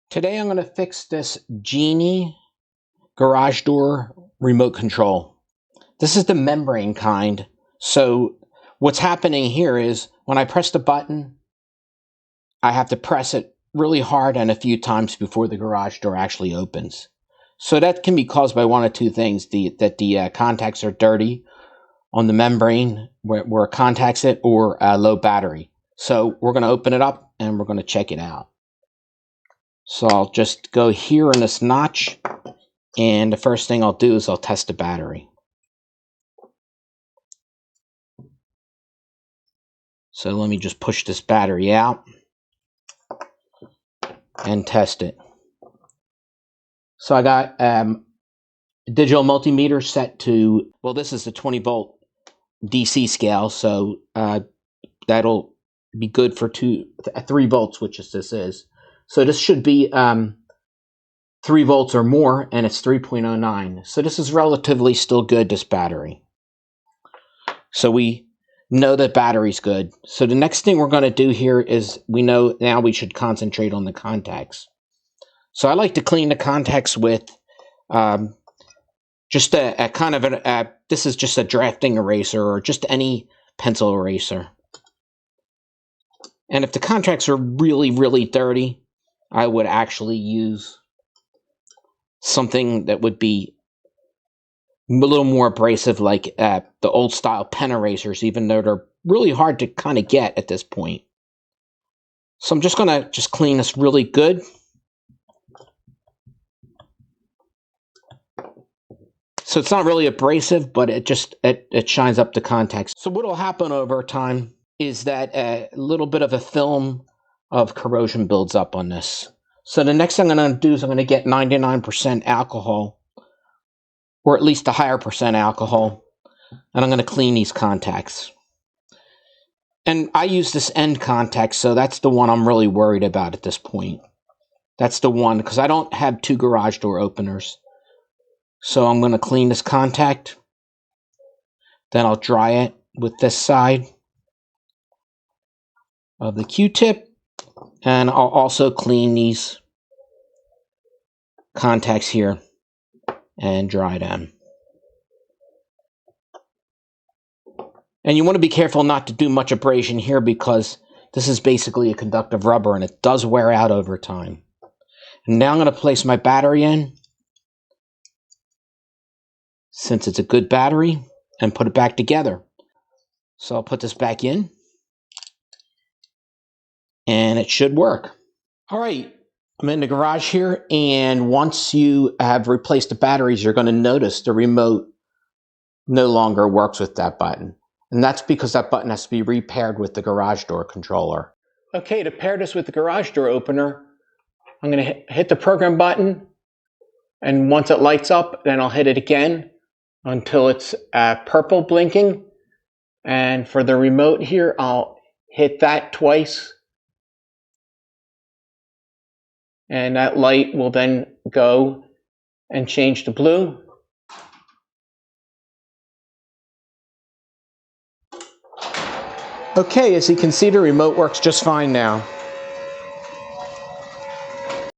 Today I'm going to fix this Genie garage door remote control. This is the membrane kind. So what's happening here is when I press the button, I have to press it really hard and a few times before the garage door actually opens. So that can be caused by one of two things, that the contacts are dirty on the membrane where it contacts it, or a low battery. So we're going to open it up and we're going to check it out. So I'll just go here in this notch, and the first thing I'll do is I'll test the battery. So let me just push this battery out and test it. So I got a digital multimeter set to, well, this is the 20 volt DC scale, so that'll be good for 3 volts, which this is. So this should be 3 volts or more, and it's 3.09. So this is relatively still good, this battery. So we know that battery's good. So the next thing we're going to do here is, we know now we should concentrate on the contacts. So I like to clean the contacts with just a kind of this is just a drafting eraser, or just any pencil eraser. And if the contacts are really, really dirty, I would actually use something that would be a little more abrasive, like the old style pen erasers, even though they're really hard to kind of get at this point. So I'm just going to clean this really good. So it's not really abrasive, but it shines up the contacts. So what will happen over time is that a little bit of a film of corrosion builds up on this. So the next thing I'm going to do is I'm going to get 99% alcohol, or at least a higher percent alcohol, and I'm going to clean these contacts. And I use this end contact, so that's the one I'm really worried about at this point. That's the one, because I don't have 2 garage door openers. So I'm going to clean this contact, then I'll dry it with this side of the Q-tip, and I'll also clean these contacts here and dry them. And you want to be careful not to do much abrasion here, because this is basically a conductive rubber and it does wear out over time. And now I'm going to place my battery in, since it's a good battery, and put it back together. So I'll put this back in, and it should work. All right, I'm in the garage here, and once you have replaced the batteries, you're going to notice the remote no longer works with that button. And that's because that button has to be repaired with the garage door controller. Okay, to pair this with the garage door opener, I'm going to hit the program button, and once it lights up, then I'll hit it again until it's purple blinking. And for the remote here, I'll hit that twice, and that light will then go and change to blue. Okay, as you can see, the remote works just fine now.